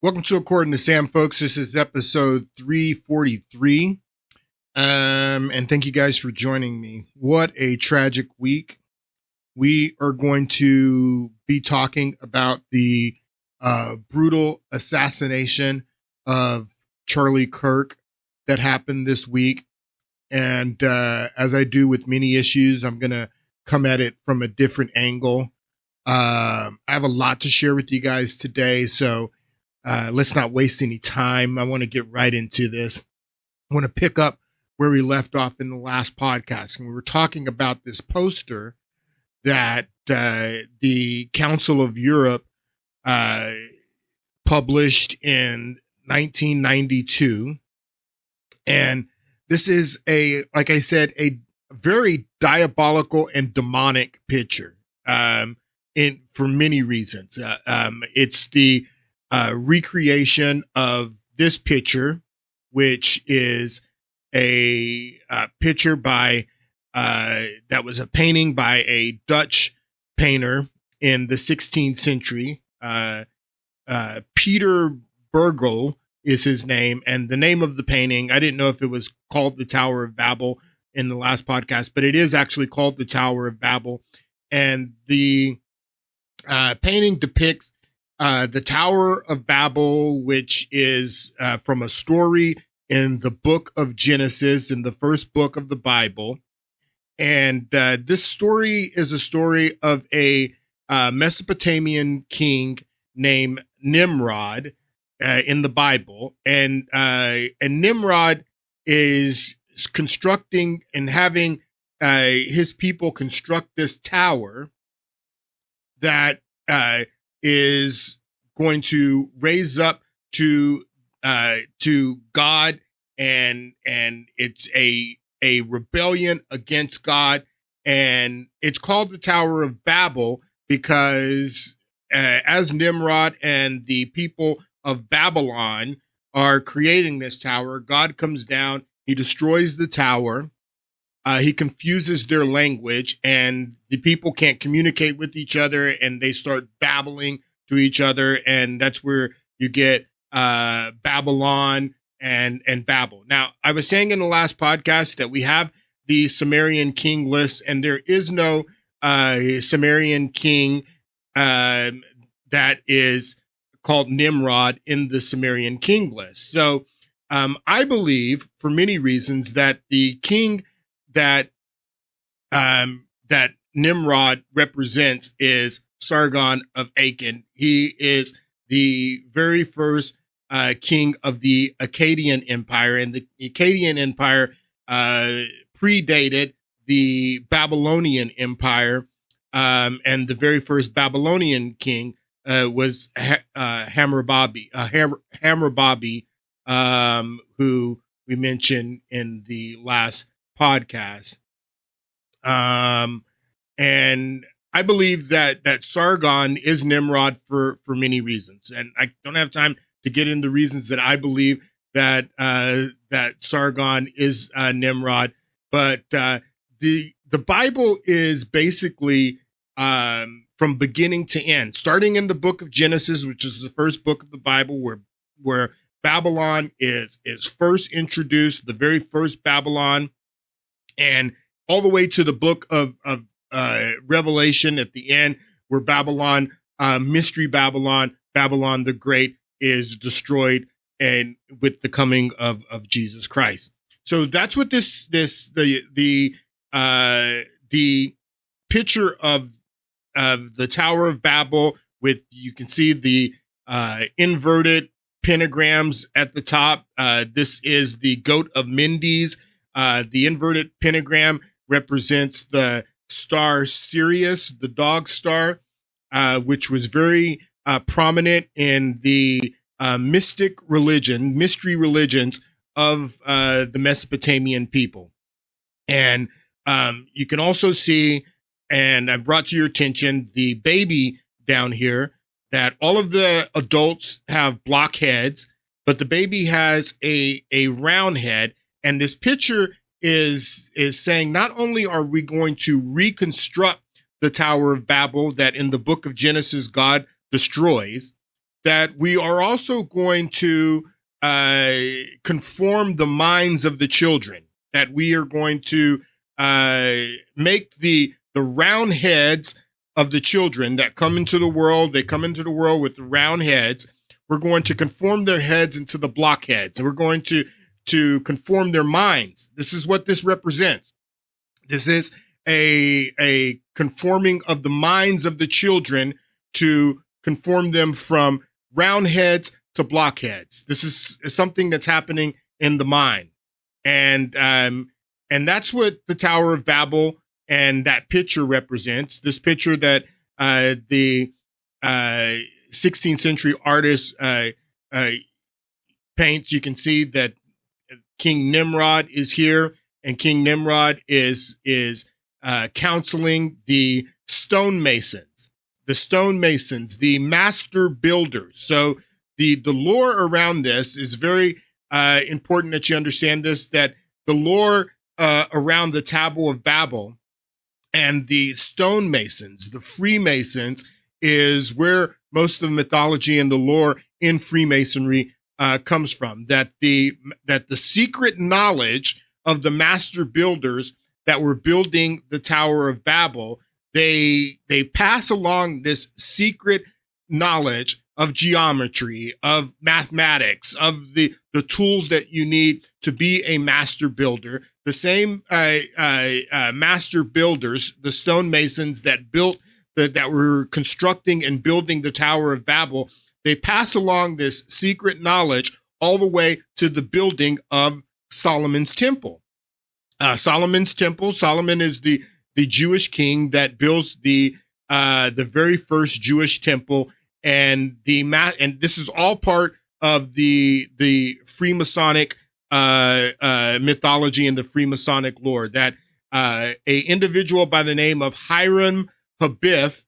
Welcome to According to Sam, folks. This is episode 343. And thank you guys for joining me. What a tragic week. We are going to be talking about the brutal assassination of Charlie Kirk that happened this week. And as I do with many issues, I'm going to come at it from a different angle. I have a lot to share with you guys today, so let's not waste any time. I want to get right into this. I want to pick up where we left off in the last podcast. And we were talking about this poster that the Council of Europe published in 1992. And this is like I said, a very diabolical and demonic picture for many reasons. It's the recreation of this picture, which is a picture by that was a painting by a Dutch painter in the 16th century. Peter Bruegel is his name, and the name of the painting, I didn't know if it was called the Tower of Babel in the last podcast, but it is actually called the Tower of Babel. And the painting depicts the Tower of Babel, which is from a story in the book of Genesis, in the first book of the Bible. And this story is a story of a Mesopotamian king named Nimrod in the Bible. And Nimrod is constructing and having his people construct this tower that is going to raise up to God, and it's a rebellion against God, and it's called the Tower of Babel because as Nimrod and the people of Babylon are creating this tower, God comes down, he destroys the tower. He confuses their language, and the people can't communicate with each other, and they start babbling to each other, and that's where you get Babylon and Babel. Now, I was saying in the last podcast that we have the Sumerian king list, and there is no Sumerian king that is called Nimrod in the Sumerian king list. So I believe, for many reasons, that the king that Nimrod represents is Sargon of Akkad. He is the very first king of the Akkadian Empire, and the Akkadian Empire predated the Babylonian Empire, and the very first Babylonian king was Hammurabi, who we mentioned in the last podcast. And I believe that Sargon is Nimrod for many reasons. And I don't have time to get into reasons that I believe that Sargon is Nimrod, but the Bible is basically from beginning to end, starting in the book of Genesis, which is the first book of the Bible, where Babylon is first introduced, the very first Babylon, and all the way to the book of Revelation at the end, where Babylon, Mystery Babylon, Babylon the Great, is destroyed, and with the coming of Jesus Christ. So that's what the picture of the Tower of Babel, with, you can see the inverted pentagrams at the top. This is the goat of Mendes. The inverted pentagram represents the star Sirius, the dog star, which was very prominent in the mystery religions of the Mesopotamian people. And you can also see, and I brought to your attention, the baby down here, that all of the adults have block heads, but the baby has a round head. And this picture is saying, not only are we going to reconstruct the Tower of Babel that in the book of Genesis God destroys, that we are also going to conform the minds of the children, that we are going to make the round heads of the children that come into the world. They come into the world with round heads. We're going to conform their heads into the blockheads. And we're going to conform their minds. This is what this represents. This is a conforming of the minds of the children to conform them from round heads to blockheads. This is something that's happening in the mind. And that's what the Tower of Babel and that picture represents. This picture that the 16th century artist paints. You can see that King Nimrod is here, and King Nimrod is counseling the stonemasons, the master builders. So the lore around this is very important that you understand this, that the lore around the Tower of Babel and the stonemasons, the Freemasons, is where most of the mythology and the lore in Freemasonry comes from. That the secret knowledge of the master builders that were building the Tower of Babel, they pass along this secret knowledge of geometry, of mathematics, of the tools that you need to be a master builder. The same master builders, the stonemasons that built that were constructing and building the Tower of Babel, they pass along this secret knowledge all the way to the building of Solomon's temple. Solomon's temple. Solomon is the Jewish king that builds the very first Jewish temple, and and this is all part of the Freemasonic mythology and the Freemasonic lore. That a individual by the name of Hiram Abiff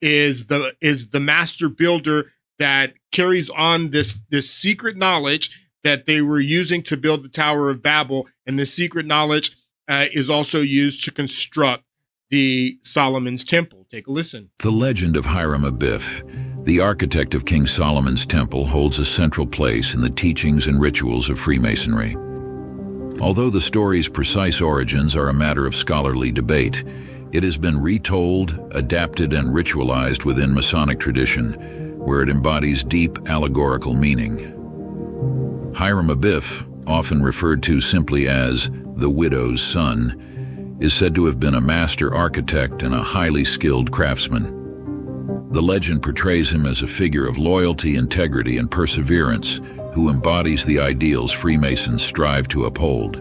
is the master builder that carries on this secret knowledge that they were using to build the Tower of Babel, and this secret knowledge is also used to construct the Solomon's temple. Take a listen. The legend of Hiram Abiff, the architect of King Solomon's temple, holds a central place in the teachings and rituals of Freemasonry. Although the story's precise origins are a matter of scholarly debate, it has been retold, adapted, and ritualized within Masonic tradition, where it embodies deep allegorical meaning. Hiram Abiff, often referred to simply as the widow's son, is said to have been a master architect and a highly skilled craftsman. The legend portrays him as a figure of loyalty, integrity, and perseverance who embodies the ideals Freemasons strive to uphold.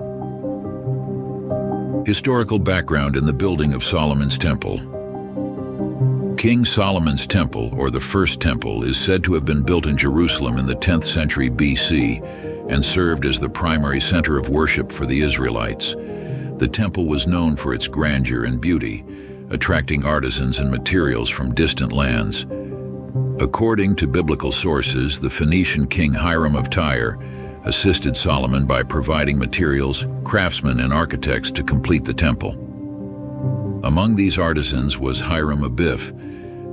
Historical background in the building of Solomon's Temple. King Solomon's Temple, or the First Temple, is said to have been built in Jerusalem in the 10th century BC and served as the primary center of worship for the Israelites. The temple was known for its grandeur and beauty, attracting artisans and materials from distant lands. According to biblical sources, the Phoenician king Hiram of Tyre assisted Solomon by providing materials, craftsmen, and architects to complete the temple. Among these artisans was Hiram Abiff,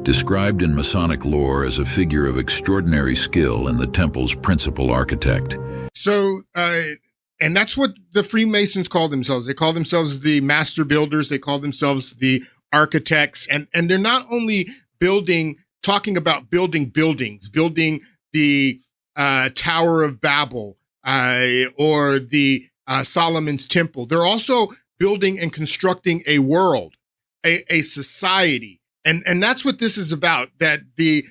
described in Masonic lore as a figure of extraordinary skill and the temple's principal architect. So, and that's what the Freemasons call themselves. They call themselves the master builders. They call themselves the architects. And they're not only talking about building buildings, building the Tower of Babel or the Solomon's Temple. They're also building and constructing a world, a society. And that's what this is about, that the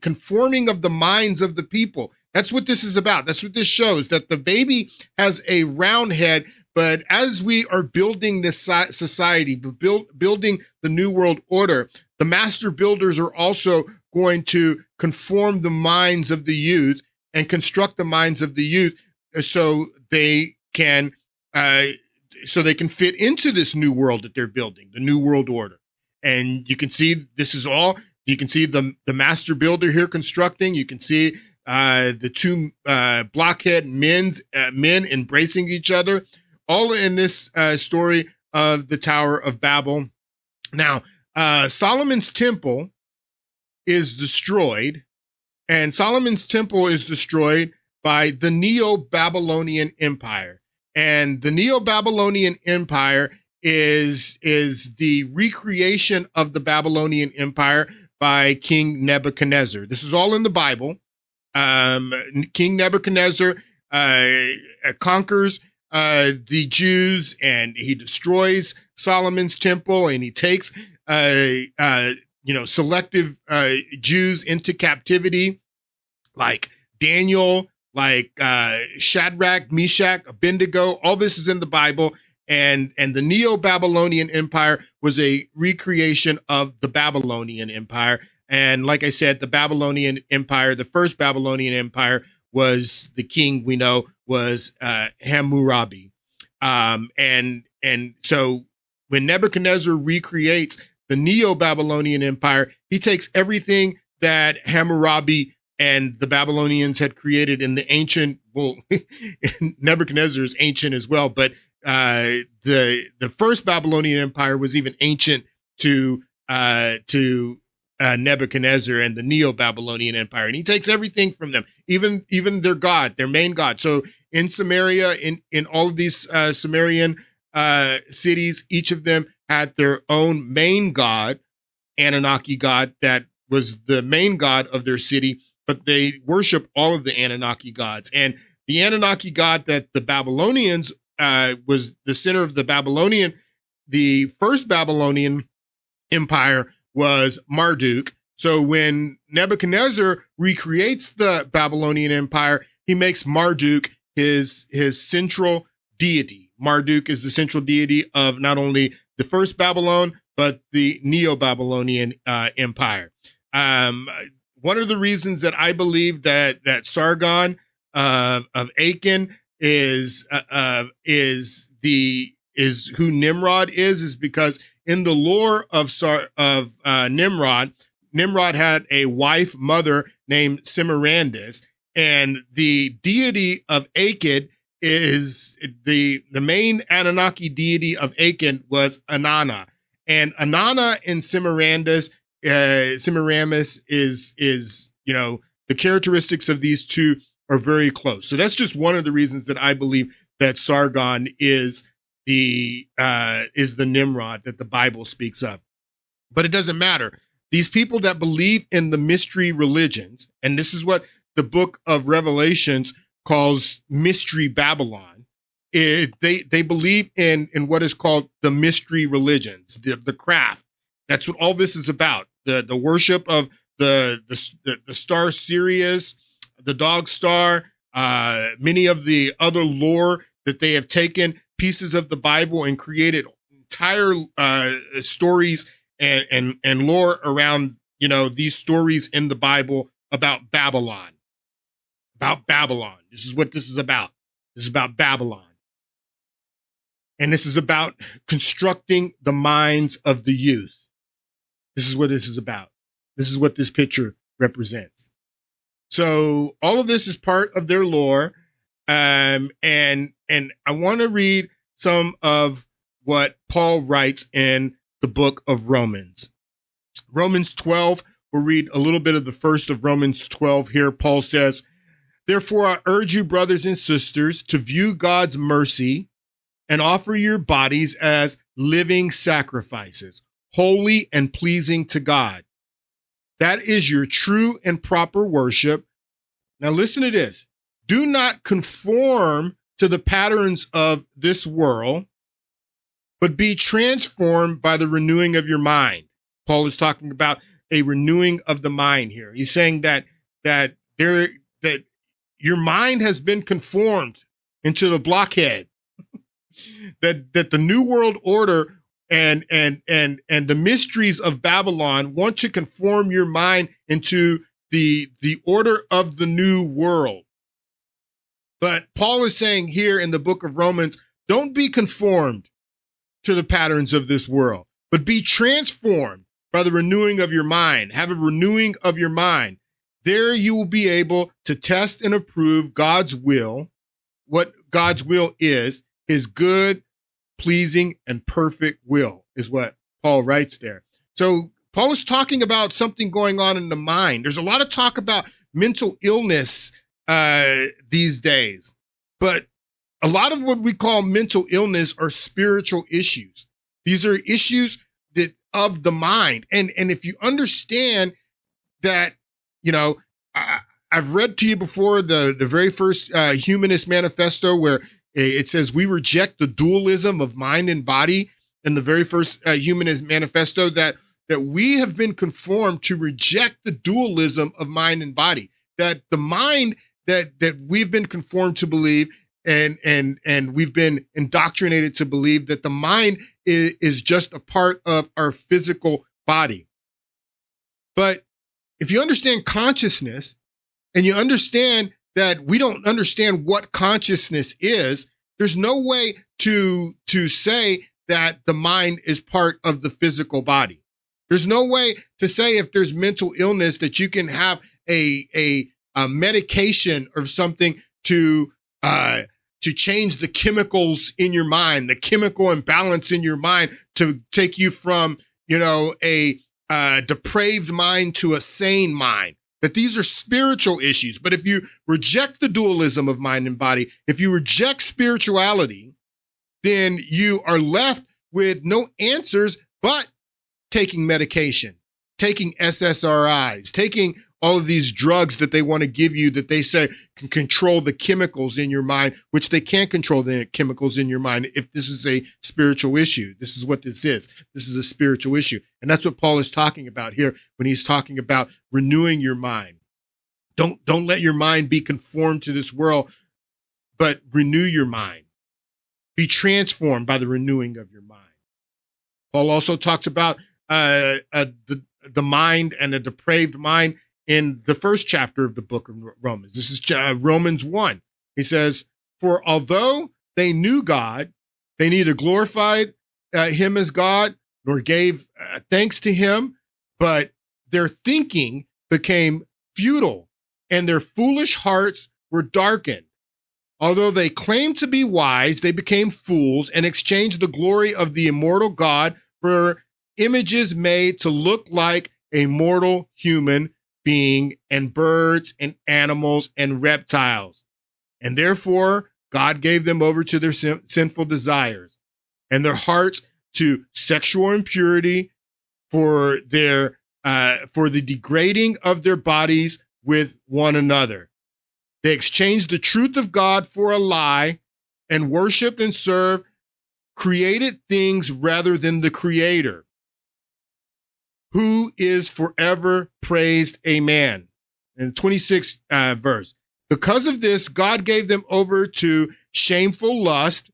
conforming of the minds of the people. That's what this is about. That's what this shows, that the baby has a round head, but as we are building this society, building the New World Order, the master builders are also going to conform the minds of the youth and construct the minds of the youth so they can fit into this new world that they're building, the New World Order. And you can see you can see the master builder here constructing. You can see the two blockhead men embracing each other, all in this story of the Tower of Babel. Now, Solomon's Temple is destroyed, and Solomon's temple is destroyed by the Neo-Babylonian Empire. And the Neo-Babylonian Empire is the recreation of the Babylonian Empire by King Nebuchadnezzar. This is all in the Bible. King Nebuchadnezzar conquers the Jews, and he destroys Solomon's temple, and he takes selective Jews into captivity, like Daniel, like Shadrach, Meshach, Abednego. All this is in the Bible. And the Neo-Babylonian Empire was a recreation of the Babylonian Empire. And like I said, the Babylonian Empire, the first Babylonian Empire, was the king we know was Hammurabi. And so when Nebuchadnezzar recreates the Neo-Babylonian Empire, he takes everything that Hammurabi and the Babylonians had created in the ancient, well, Nebuchadnezzar is ancient as well, but the first Babylonian Empire was even ancient to Nebuchadnezzar and the Neo-Babylonian Empire. And he takes everything from them, even their god, their main god. So in Samaria, in all of these Sumerian cities, each of them had their own main god, Anunnaki god, that was the main god of their city, but they worship all of the Anunnaki gods. And the Anunnaki god that the Babylonians was the center of the first Babylonian Empire was Marduk. So when Nebuchadnezzar recreates the Babylonian Empire, he makes Marduk his central deity. Marduk is the central deity of not only the first Babylon, but the Neo-Babylonian Empire. One of the reasons that I believe that Sargon of Akkad is who Nimrod is because in the lore of Nimrod had a mother named Semiramis, and the deity of Akkad is the main Anunnaki deity of Akkad was Inanna, and Inanna and Semiramis is the characteristics of these two are very close. So that's just one of the reasons that I believe that Sargon is the Nimrod that the Bible speaks of. But it doesn't matter. These people that believe in the mystery religions, and this is what the book of Revelations calls mystery Babylon. They believe in what is called the mystery religions, the craft. That's what all this is about. The worship of the star Sirius, the dog star, many of the other lore that they have taken pieces of the Bible and created entire stories and lore around, these stories in the Bible about Babylon. This is what this is about. This is about Babylon. And this is about constructing the minds of the youth. This is what this is about. This is what this picture represents. So all of this is part of their lore. And I want to read some of what Paul writes in the book of Romans. Romans 12, we'll read a little bit of the first of Romans 12 here. Paul says, "Therefore I urge you, brothers and sisters, to view God's mercy and offer your bodies as living sacrifices, holy and pleasing to God. That is your true and proper worship." Now listen to this. "Do not conform to the patterns of this world, but be transformed by the renewing of your mind." Paul is talking about a renewing of the mind here. He's saying that your mind has been conformed into the blockhead, that the new world order and the mysteries of Babylon want to conform your mind into the order of the new world. But Paul is saying here in the book of Romans, don't be conformed to the patterns of this world, but be transformed by the renewing of your mind. Have a renewing of your mind. There you will be able to test and approve God's will, what God's will is, his good, pleasing, and perfect will is what Paul writes there. So Paul is talking about something going on in the mind. There's a lot of talk about mental illness these days, but a lot of what we call mental illness are spiritual issues. These are issues that of the mind. And if you understand that, you know, I've read to you before the very first Humanist Manifesto, where it says we reject the dualism of mind and body. In the very first Humanist Manifesto, that we have been conformed to reject the dualism of mind and body. That the mind that we've been conformed to believe, and we've been indoctrinated to believe that the mind is just a part of our physical body. But if you understand consciousness, and you understand that we don't understand what consciousness is, there's no way to say that the mind is part of the physical body. There's no way to say if there's mental illness that you can have a medication or something to change the chemicals in your mind, the chemical imbalance in your mind, to take you from, you know, a depraved mind to a sane mind. That these are spiritual issues. But if you reject the dualism of mind and body, if you reject spirituality, then you are left with no answers but taking medication, taking SSRIs, taking all of these drugs that they want to give you that they say can control the chemicals in your mind, which they can't control the chemicals in your mind if this is a spiritual issue. This is what this is. This is a spiritual issue. And that's what Paul is talking about here when he's talking about renewing your mind. Don't let your mind be conformed to this world, but renew your mind. Be transformed by the renewing of your mind. Paul also talks about the mind and a depraved mind in the first chapter of the book of Romans. This is Romans 1. He says, for although they knew God, they neither glorified him as God nor gave thanks to him, but their thinking became futile and their foolish hearts were darkened. Although they claimed to be wise, they became fools and exchanged the glory of the immortal God for images made to look like a mortal human being and birds and animals and reptiles. And therefore, God gave them over to their sinful desires and their hearts to sexual impurity for the degrading of their bodies with one another. They exchanged the truth of God for a lie and worshiped and served created things rather than the Creator, who is forever praised. Amen. In the 26th verse. Because of this, God gave them over to shameful lust.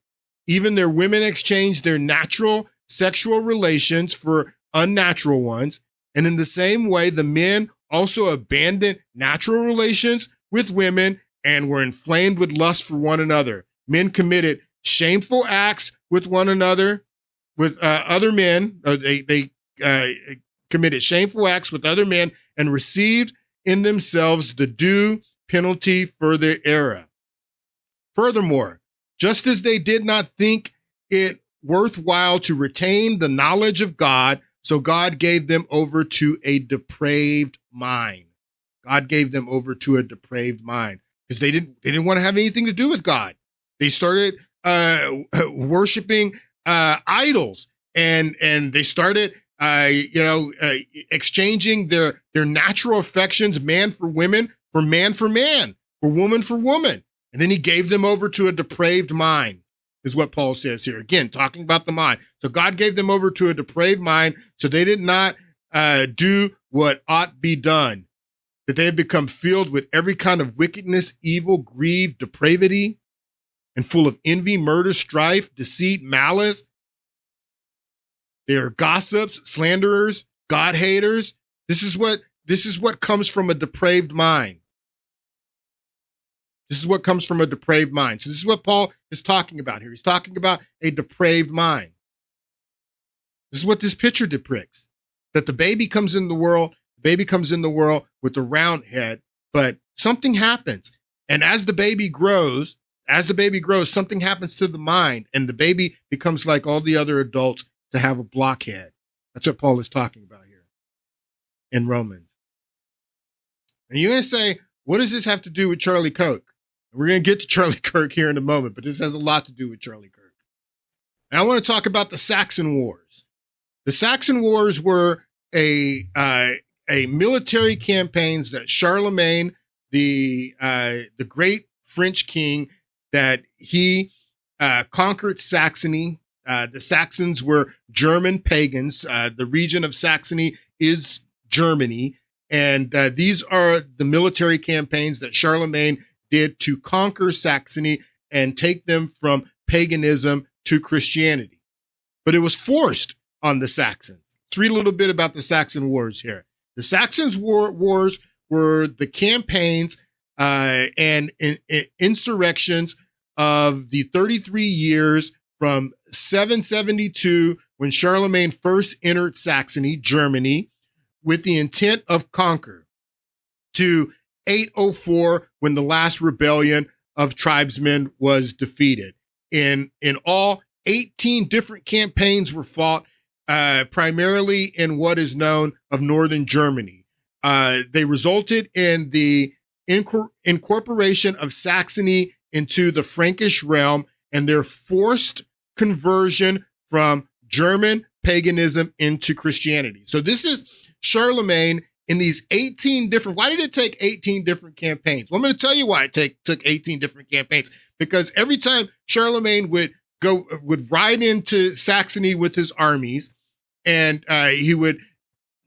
Even their women exchanged their natural sexual relations for unnatural ones. And in the same way, the men also abandoned natural relations with women and were inflamed with lust for one another. Men committed shameful acts with one another, with other men. They committed shameful acts with other men and received in themselves the due penalty for their error. Furthermore, just as they did not think it worthwhile to retain the knowledge of God, so God gave them over to a depraved mind. God gave them over to a depraved mind because they didn't want to have anything to do with God. They started worshiping idols, and they started exchanging their natural affections, man for women, for man for man, for woman for woman. And then he gave them over to a depraved mind, is what Paul says here. Again, talking about the mind. So God gave them over to a depraved mind, so they did not do what ought be done. That they had become filled with every kind of wickedness, evil, greed, depravity, and full of envy, murder, strife, deceit, malice. They are gossips, slanderers, God haters. This is what comes from a depraved mind. This is what comes from a depraved mind. So this is what Paul is talking about here. He's talking about a depraved mind. This is what this picture depicts. That the baby comes in the world with a round head, but something happens. And as the baby grows, something happens to the mind, and the baby becomes like all the other adults to have a blockhead. That's what Paul is talking about here. in Romans. And you're going to say, what does this have to do with Charlie Kirk? We're going to get to Charlie Kirk here in a moment, but this has a lot to do with Charlie Kirk. And I want to talk about the Saxon Wars. The Saxon Wars were a military campaigns that Charlemagne, the great French king, that he conquered Saxony. The Saxons were German pagans. The region of Saxony is Germany. And these are the military campaigns that Charlemagne did to conquer Saxony and take them from paganism to Christianity. But it was forced on the Saxons. Let's read a little bit about the Saxon Wars here. The Saxons wars were the campaigns and insurrections of the 33 years from 772, when Charlemagne first entered Saxony, Germany, with the intent of conquer, to 804, when the last rebellion of tribesmen was defeated. In all, 18 different campaigns were fought, primarily in what is known of northern Germany. They resulted in the incorporation of Saxony into the Frankish realm and their forced conversion from German paganism into Christianity. So this is Charlemagne in these 18 different, why did it take 18 different campaigns? Well, I'm going to tell you why it took 18 different campaigns, because every time Charlemagne would ride into Saxony with his armies, and he would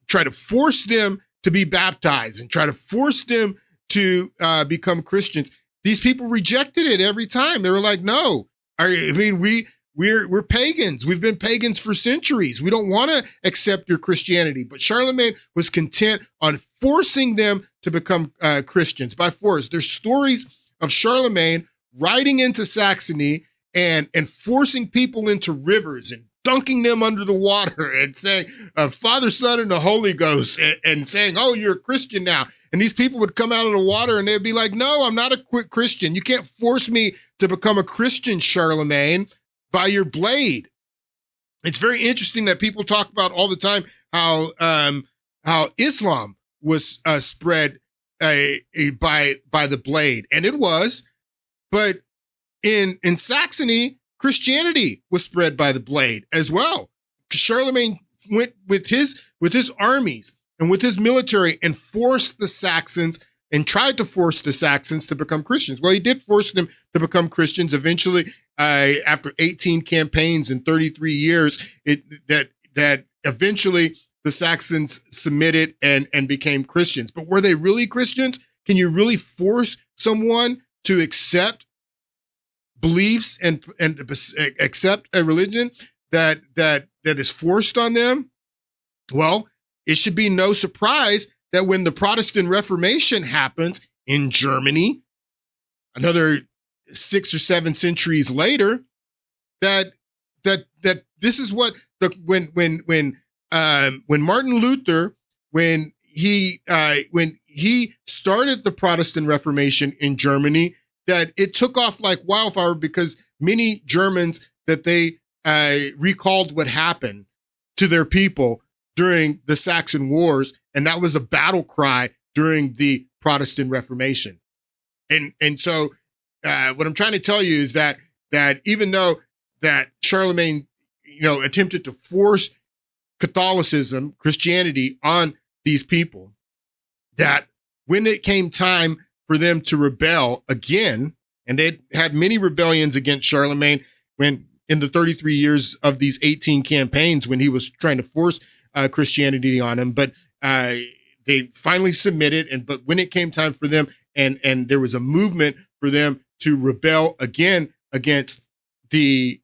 try to force them to be baptized and try to force them to become Christians. These people rejected it every time. They were like, no, I mean, we're pagans. We've been pagans for centuries. We don't want to accept your Christianity. But Charlemagne was content on forcing them to become Christians by force. There's stories of Charlemagne riding into Saxony and forcing people into rivers and dunking them under the water and saying, Father, Son, and the Holy Ghost, and saying, oh, you're a Christian now. And these people would come out of the water and they'd be like, no, I'm not a quick Christian. You can't force me to become a Christian, Charlemagne, by your blade. It's very interesting that people talk about all the time how Islam was spread by the blade, and it was, but in Saxony, Christianity was spread by the blade as well. Charlemagne went with his armies and with his military and forced the Saxons and tried to force the Saxons to become Christians. Well, he did force them to become Christians. Eventually, after 18 campaigns and 33 years, that eventually the Saxons submitted and became Christians. But were they really Christians? Can you really force someone to accept beliefs and accept a religion that is forced on them? Well, it should be no surprise that when the Protestant Reformation happens in Germany, another 6 or 7 centuries later, that this is what when Martin Luther, when he started the Protestant Reformation in Germany, that it took off like wildfire, because many Germans, that they recalled what happened to their people during the Saxon Wars, and that was a battle cry during the Protestant Reformation. And so what I'm trying to tell you is that even though that Charlemagne, attempted to force Catholicism, Christianity on these people, that when it came time for them to rebel again, and they had many rebellions against Charlemagne when in the 33 years of these 18 campaigns when he was trying to force Christianity on him, but they finally submitted. But when it came time for them, and there was a movement for them to rebel again against the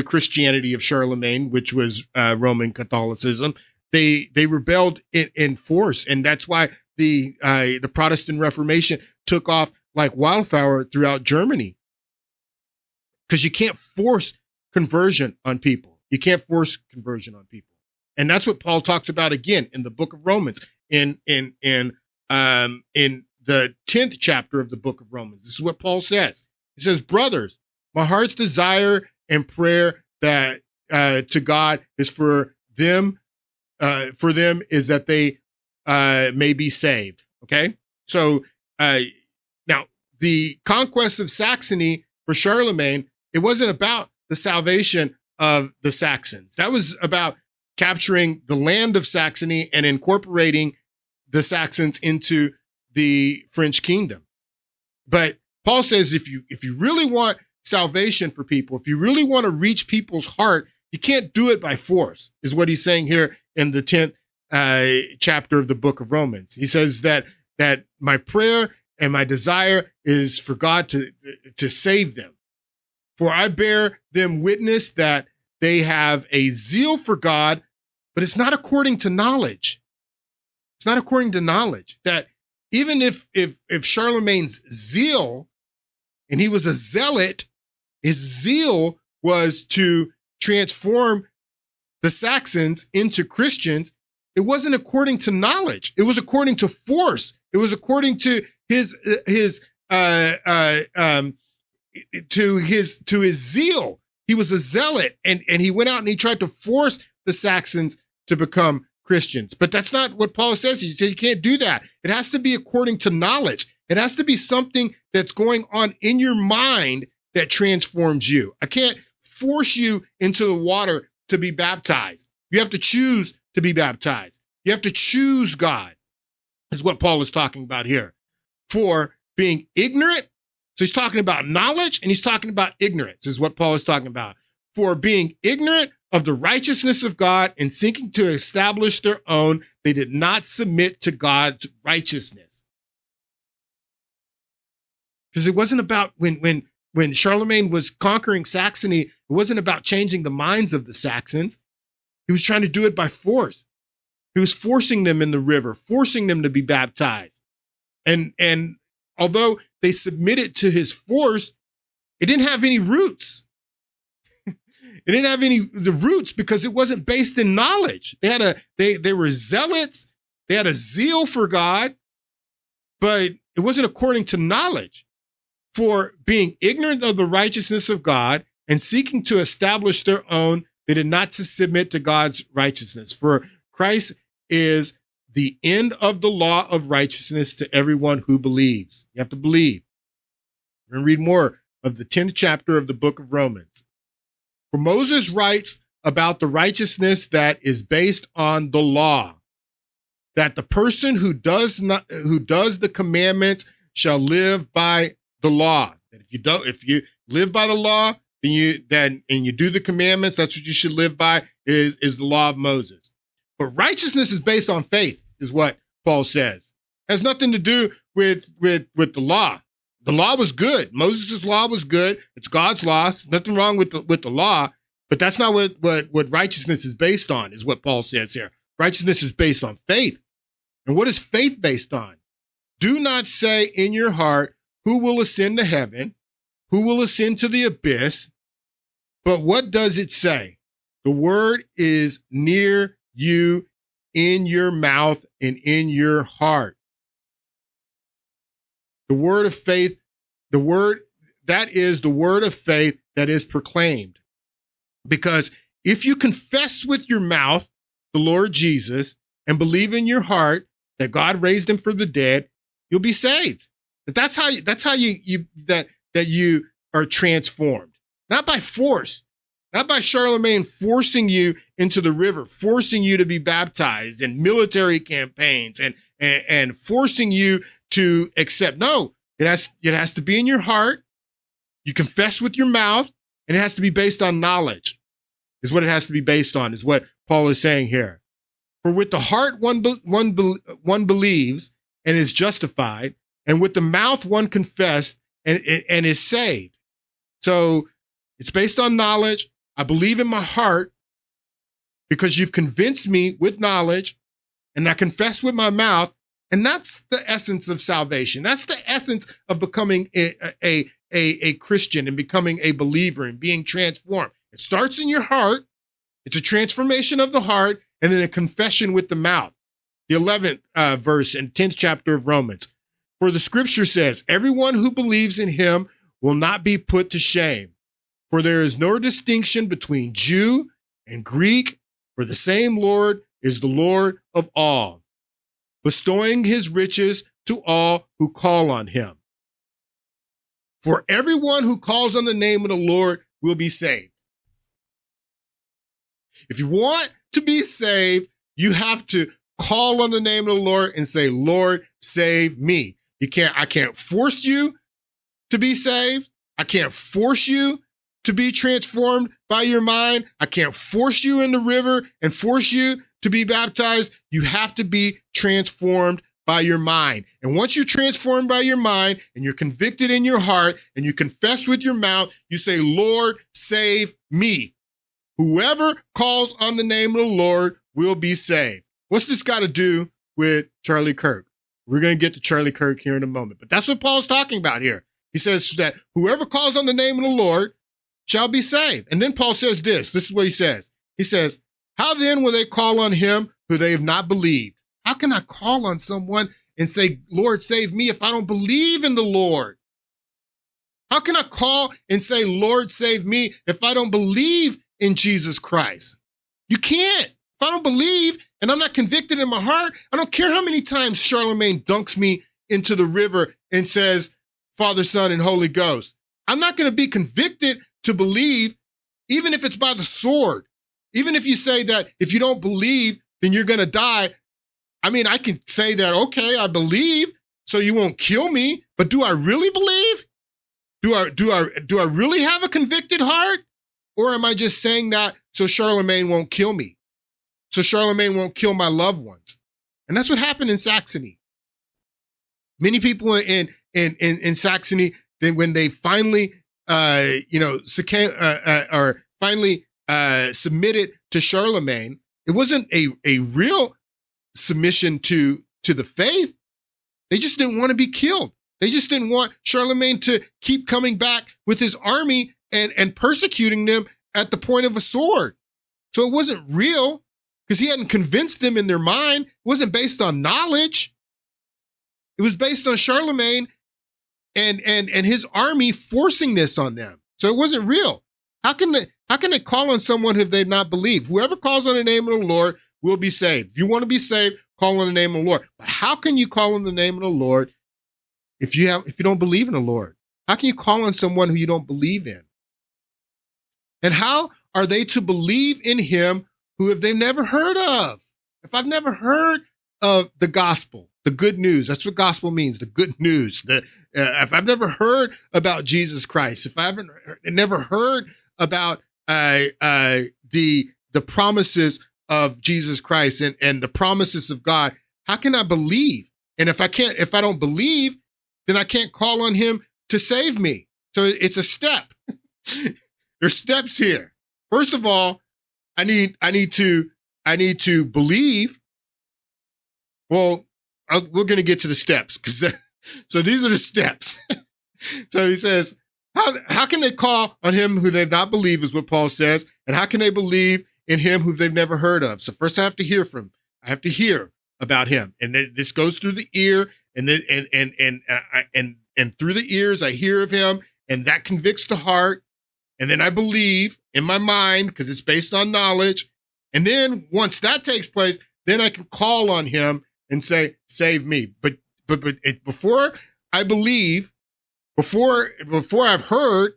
Christianity of Charlemagne, which was Roman Catholicism, they rebelled in force, and that's why the Protestant Reformation took off like wildfire throughout Germany. Because you can't force conversion on people. You can't force conversion on people. And that's what Paul talks about again in the book of Romans, in the 10th chapter of the book of Romans. This is what Paul says. He says, brothers, my heart's desire and prayer that to God is for them is that they may be saved. Okay. So, now the conquest of Saxony for Charlemagne, it wasn't about the salvation of the Saxons. That was about capturing the land of Saxony and incorporating the Saxons into the French kingdom. But Paul says, if you really want salvation for people, if you really want to reach people's heart, you can't do it by force, is what he's saying here in the 10th chapter of the book of Romans. He says that my prayer and my desire is for God to save them. For I bear them witness that they have a zeal for God, but it's not according to knowledge. It's not according to knowledge. That even if Charlemagne's zeal, and he was a zealot, his zeal was to transform the Saxons into Christians, it wasn't according to knowledge. It was according to force. It was according to his zeal. He was a zealot, and he went out and he tried to force the Saxons to become Christians. But that's not what Paul says. He said you can't do that. It has to be according to knowledge. It has to be something that's going on in your mind that transforms you. I can't force you into the water to be baptized. You have to choose to be baptized. You have to choose God, is what Paul is talking about here. For being ignorant, so he's talking about knowledge and he's talking about ignorance, is what Paul is talking about. For being ignorant of the righteousness of God and seeking to establish their own, they did not submit to God's righteousness. Because it wasn't about when Charlemagne was conquering Saxony, it wasn't about changing the minds of the Saxons. He was trying to do it by force. He was forcing them in the river, forcing them to be baptized. And although they submitted to his force, it didn't have any roots. It didn't have the roots because it wasn't based in knowledge. They were zealots. They had a zeal for God, but it wasn't according to knowledge. For being ignorant of the righteousness of God and seeking to establish their own, they did not submit to God's righteousness. For Christ is the end of the law of righteousness to everyone who believes. You have to believe. We're going to read more of the 10th chapter of the book of Romans. For Moses writes about the righteousness that is based on the law, that the person who does the commandments shall live by the law. That if you live by the law, then you do the commandments, that's what you should live by, is the law of Moses. But righteousness is based on faith, is what Paul says. It has nothing to do with the law. The law was good. Moses' law was good. It's God's law. Nothing wrong with the law. But that's not what righteousness is based on, is what Paul says here. Righteousness is based on faith. And what is faith based on? Do not say in your heart, who will ascend to heaven? Who will ascend to the abyss? But what does it say? The word is near you, in your mouth and in your heart. The word of faith, that is the word of faith that is proclaimed. Because if you confess with your mouth the Lord Jesus and believe in your heart that God raised him from the dead, you'll be saved. That's how you are transformed. Not by force, not by Charlemagne forcing you into the river, forcing you to be baptized in military campaigns and forcing you to accept. No, it has to be in your heart. You confess with your mouth, and it has to be based on knowledge, is what it has to be based on, is what Paul is saying here. For with the heart one believes and is justified, and with the mouth one confessed and is saved. So it's based on knowledge. I believe in my heart because you've convinced me with knowledge, and I confess with my mouth. And that's the essence of salvation. That's the essence of becoming a Christian and becoming a believer and being transformed. It starts in your heart. It's a transformation of the heart, and then a confession with the mouth. The 11th verse in 10th chapter of Romans. For the scripture says, everyone who believes in him will not be put to shame. For there is no distinction between Jew and Greek, for the same Lord is the Lord of all. bestowing his riches to all who call on him. For everyone who calls on the name of the Lord will be saved. If you want to be saved, you have to call on the name of the Lord and say, Lord, save me. I can't force you to be saved. I can't force you to be transformed by your mind. I can't force you in the river and force you to be baptized. You have to be transformed by your mind. And once you're transformed by your mind and you're convicted in your heart and you confess with your mouth, you say, Lord, save me. Whoever calls on the name of the Lord will be saved. What's this got to do with Charlie Kirk? We're going to get to Charlie Kirk here in a moment, but that's what Paul's talking about here. He says that whoever calls on the name of the Lord shall be saved. And then Paul says this is what he says. He says, how then will they call on him who they have not believed? How can I call on someone and say, Lord, save me if I don't believe in the Lord? How can I call and say, Lord, save me if I don't believe in Jesus Christ? You can't. If I don't believe and I'm not convicted in my heart, I don't care how many times Charlemagne dunks me into the river and says, Father, Son, and Holy Ghost. I'm not going to be convicted to believe, even if it's by the sword. Even if you say that if you don't believe, then you're going to die. I mean, I can say that, okay, I believe, so you won't kill me, but do I really believe? Do I really have a convicted heart? Or am I just saying that so Charlemagne won't kill me? So Charlemagne won't kill my loved ones? And that's what happened in Saxony. Many people in Saxony, then when they finally, submitted to Charlemagne, it wasn't a real submission to the faith. They just didn't want to be killed. They just didn't want Charlemagne to keep coming back with his army and persecuting them at the point of a sword. So it wasn't real because he hadn't convinced them in their mind. It wasn't based on knowledge. It was based on Charlemagne and his army forcing this on them. So it wasn't real. How can they call on someone who they've not believed? Whoever calls on the name of the Lord will be saved. If you want to be saved, call on the name of the Lord. But how can you call on the name of the Lord if you don't believe in the Lord? How can you call on someone who you don't believe in? And how are they to believe in him who they've never heard of? If I've never heard of the gospel, the good news, that's what gospel means, the good news. If I've never heard about Jesus Christ, if I haven't never heard about the promises of Jesus Christ and the promises of God, how can I believe? And if I don't believe, then I can't call on him to save me. So it's a step. There's steps here. First of all, I need to believe. Well, we're going to get to the steps so these are the steps. So he says, how can they call on him who they've not believed is what Paul says. And how can they believe in him who they've never heard of? So first I have to hear I have to hear about him. And this goes through the ear and through the ears, I hear of him and that convicts the heart. And then I believe in my mind because it's based on knowledge. And then once that takes place, then I can call on him and say, save me. But before I believe, before I've heard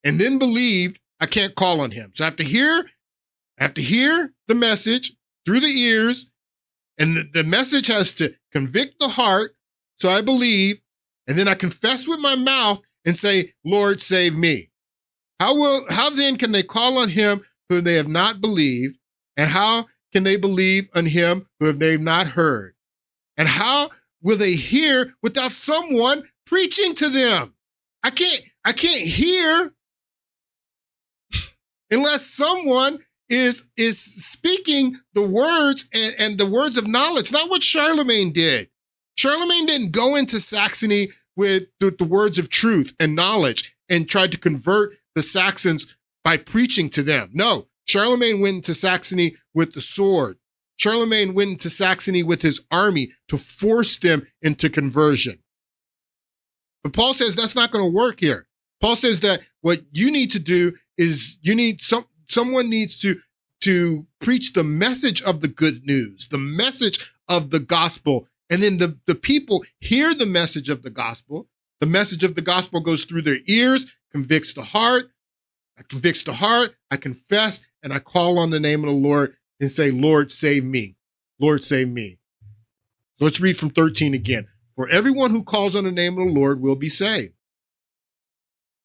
and then believed, I can't call on him. So I have to hear the message through the ears, and the message has to convict the heart. So I believe, and then I confess with my mouth and say, Lord, save me. How then can they call on him who they have not believed? And how can they believe on him who they've not heard? And how will they hear without someone preaching to them? I can't hear unless someone is speaking the words and the words of knowledge, not what Charlemagne did. Charlemagne didn't go into Saxony with the words of truth and knowledge and tried to convert the Saxons by preaching to them. No, Charlemagne went into Saxony with the sword. Charlemagne went into Saxony with his army to force them into conversion. But Paul says that's not going to work here. Paul says that what you need to do is someone needs to preach the message of the good news, the message of the gospel. And then the people hear the message of the gospel. The message of the gospel goes through their ears, convicts the heart. I convicts the heart. I confess and I call on the name of the Lord and say, Lord, save me. Lord, save me. So let's read from 13 again. For everyone who calls on the name of the Lord will be saved.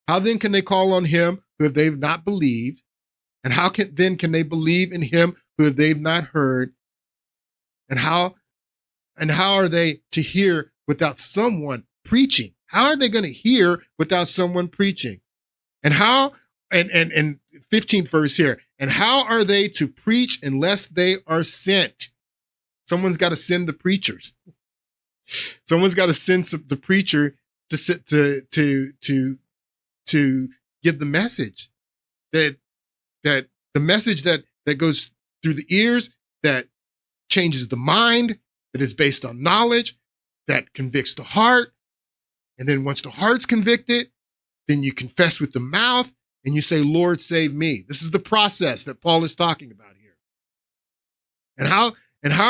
How then can they call on him who they've not believed? And how can they believe in him who they've not heard? And how are they to hear without someone preaching? How are they going to hear without someone preaching? And 15th verse here. And how are they to preach unless they are sent? Someone's got to send the preachers. Someone's got to send the preacher to give the message that the message that goes through the ears, that changes the mind, that is based on knowledge, that convicts the heart. And then once the heart's convicted, then you confess with the mouth and you say, Lord, save me. This is the process that Paul is talking about here. And how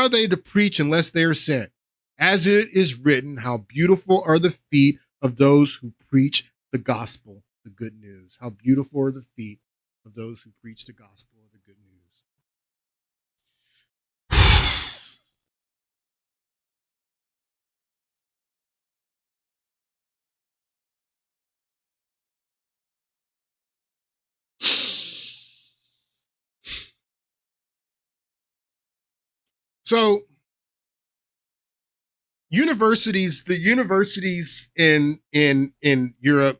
are they to preach unless they are sent? As it is written, how beautiful are the feet of those who preach the gospel, the good news. How beautiful are the feet of those who preach the gospel of the good news. So the universities in Europe,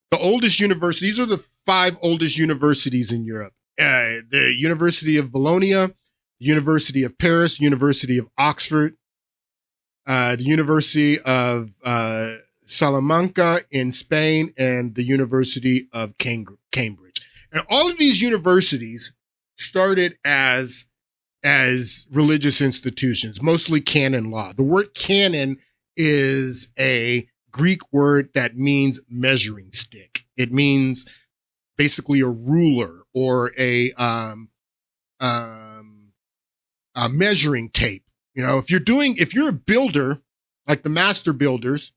the oldest universities, these are the 5 oldest universities in Europe. The University of Bologna, the University of Paris, University of Oxford, the University of Salamanca in Spain, and the University of Cambridge. And all of these universities started as religious institutions, mostly canon law. The word canon is a Greek word that means measuring stick. It means basically a ruler or a measuring tape. You know, if you're a builder, like the master builders,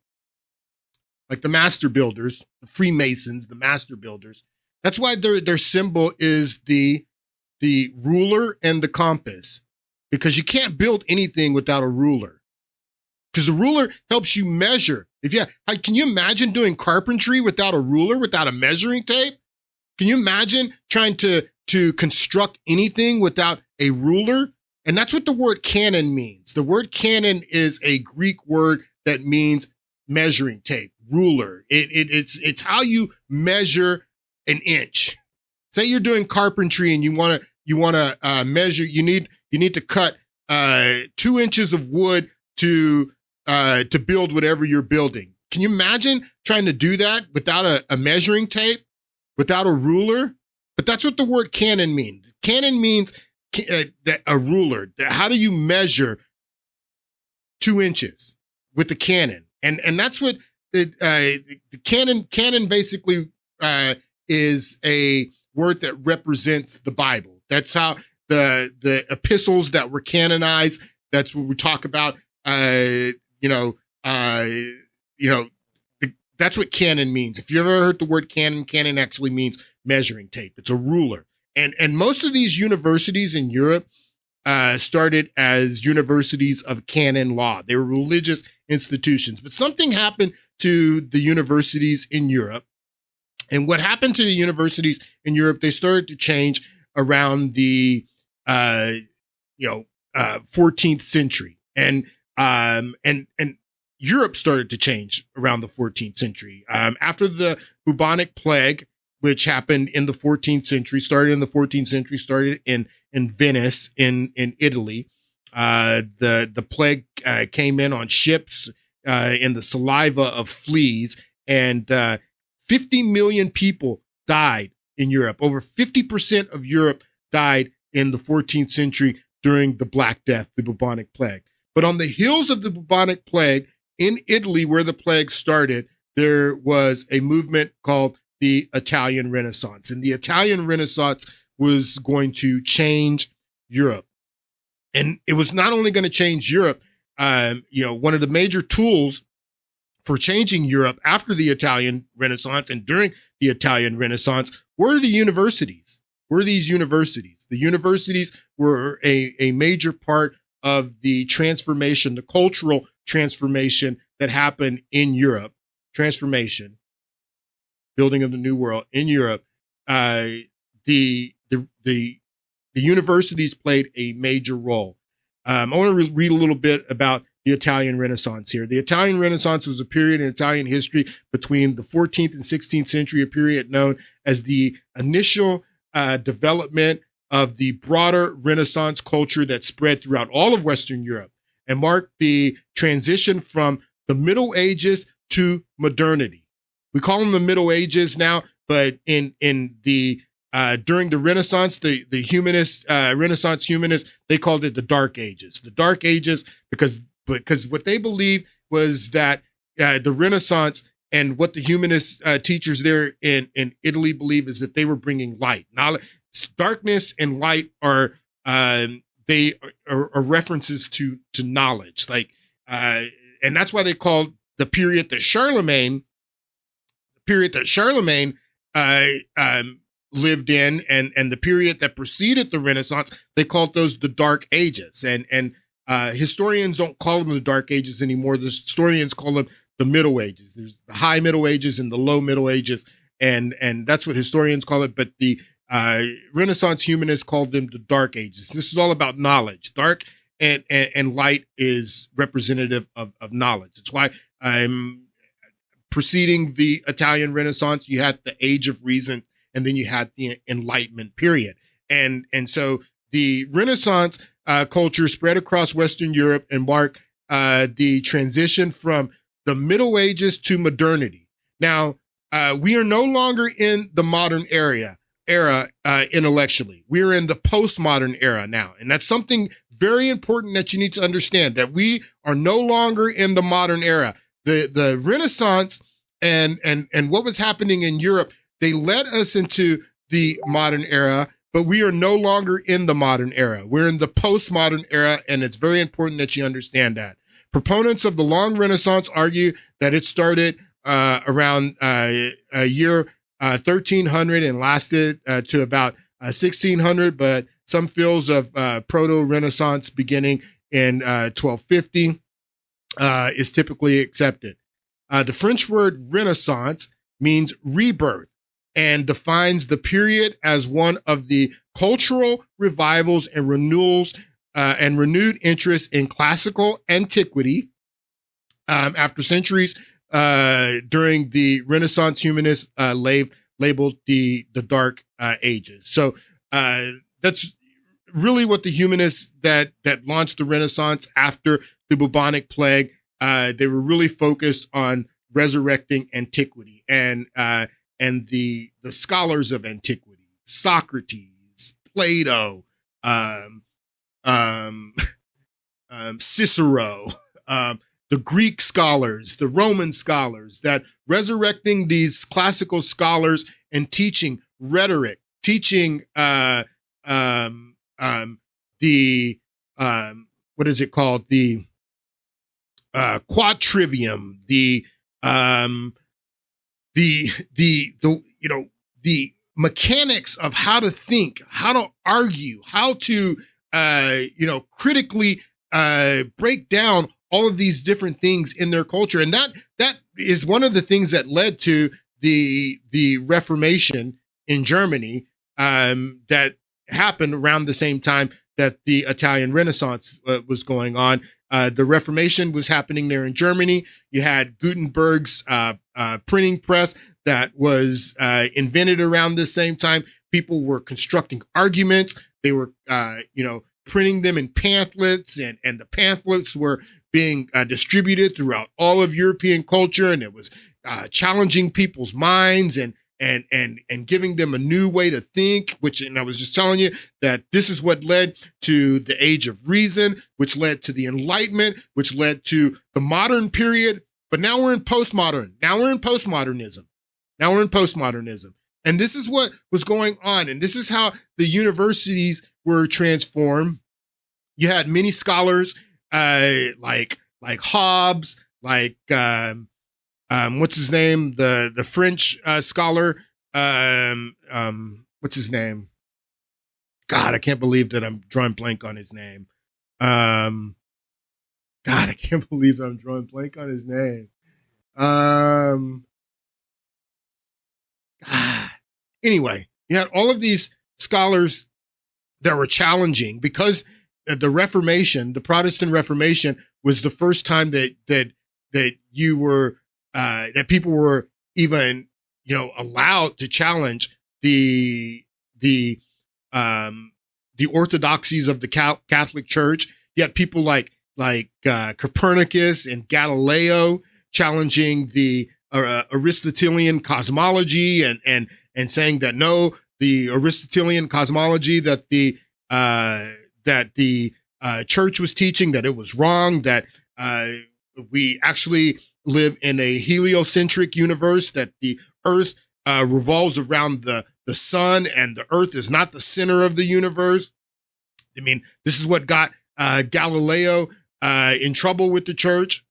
the Freemasons, the master builders, that's why their symbol is the ruler and the compass, because you can't build anything without a ruler, because the ruler helps you measure. Can you imagine doing carpentry without a ruler, without a measuring tape? Can you imagine trying to construct anything without a ruler? And that's what the word canon means. The word canon is a Greek word that means measuring tape, ruler. It's how you measure an inch. Say you're doing carpentry and you want to measure. You need to cut 2 inches of wood to build whatever you're building. Can you imagine trying to do that without a measuring tape, without a ruler? But that's what the word canon means. Canon means a ruler. How do you measure 2 inches with the canon? And that's what the canon basically is a word that represents the Bible. That's how the epistles that were canonized. That's what we talk about. That's what canon means. If you ever heard the word canon actually means measuring tape. It's a ruler. And most of these universities in Europe started as universities of canon law. They were religious institutions. But something happened to the universities in Europe. And what happened to the universities in Europe, they started to change around the 14th century. And Europe started to change around the 14th century. After the bubonic plague, which happened in the 14th century, started in Venice, in Italy. The plague came in on ships in the saliva of fleas, and 50 million people died in Europe. Over 50% of Europe died in the 14th century during the Black Death, the bubonic plague. But on the heels of the bubonic plague, in Italy, where the plague started, there was a movement called the Italian Renaissance. And the Italian Renaissance was going to change Europe. And it was not only going to change Europe, one of the major tools for changing Europe after the Italian Renaissance and during the Italian Renaissance were the universities. Were these universities? The universities were a major part of the transformation, the cultural transformation that happened in Europe. Transformation, building of the new world in Europe. The universities played a major role. I want to read a little bit about the Italian Renaissance here. The Italian Renaissance was a period in Italian history between the 14th and 16th century, a period known as the initial development of the broader Renaissance culture that spread throughout all of Western Europe and marked the transition from the Middle Ages to modernity. We call them the Middle Ages now, but in the during the Renaissance, the humanists, Renaissance humanists, they called it the Dark Ages. The Dark Ages because what they believed was that the Renaissance and what the humanist teachers there in Italy believe is that they were bringing light. Knowledge, darkness and light are references to knowledge, and that's why they called the period that Charlemagne lived in, and the period that preceded the Renaissance, they called those the Dark Ages. And historians don't call them the Dark Ages anymore. The historians call them the Middle Ages. There's the High Middle Ages and the Low Middle Ages, and that's what historians call it. But the Renaissance humanists called them the Dark Ages. This is all about knowledge. Dark and light is representative of knowledge. That's why preceding the Italian Renaissance, you had the Age of Reason, and then you had the Enlightenment period. And so the Renaissance culture spread across Western Europe and marked the transition from the Middle Ages to modernity. Now, we are no longer in the modern era intellectually. We're in the postmodern era now. And that's something very important that you need to understand, that we are no longer in the modern era. The Renaissance and what was happening in Europe, they led us into the modern era, but we are no longer in the modern era. We're in the postmodern era, and it's very important that you understand that. Proponents of the long Renaissance argue that it started around year 1300 and lasted to about 1600, but some feels of proto-Renaissance beginning in 1250 is typically accepted. The French word Renaissance means rebirth and defines the period as one of the cultural revivals and renewals and renewed interest in classical antiquity after centuries during the Renaissance humanists labeled the Dark Ages. So that's really what the humanists that launched the Renaissance after the bubonic plague, they were really focused on resurrecting antiquity and the scholars of antiquity, Socrates, Plato, Cicero, the Greek scholars, the Roman scholars, that resurrecting these classical scholars and teaching rhetoric, teaching what is it called? The quadrivium, the mechanics of how to think, how to argue, how to critically break down all of these different things in their culture. And that is one of the things that led to the Reformation in Germany that happened around the same time that the Italian Renaissance was going on. The Reformation was happening there in Germany. You had Gutenberg's printing press that was invented around the same time. People were constructing arguments. They were, printing them in pamphlets, and the pamphlets were being distributed throughout all of European culture, and it was challenging people's minds and giving them a new way to think, and I was just telling you that this is what led to the Age of Reason, which led to the Enlightenment, which led to the modern period. But now we're in postmodern. Now we're in postmodernism. And this is what was going on. And this is how the universities were transformed. you had many scholars, like Hobbes, like, what's his name? The French, scholar, what's his name? God, I can't believe that I'm drawing blank on his name. God, I can't believe that I'm drawing blank on his name. Anyway, you had all of these scholars that were challenging, because the Reformation, the Protestant Reformation, was the first time that you were, that people were even, allowed to challenge the orthodoxies of the Catholic Church. You had people like Copernicus and Galileo challenging the Aristotelian cosmology and saying that no, the Aristotelian cosmology that the church was teaching, that it was wrong, that we actually live in a heliocentric universe, that the earth revolves around the sun, and the earth is not the center of the universe. I mean, this is what got Galileo in trouble with the church.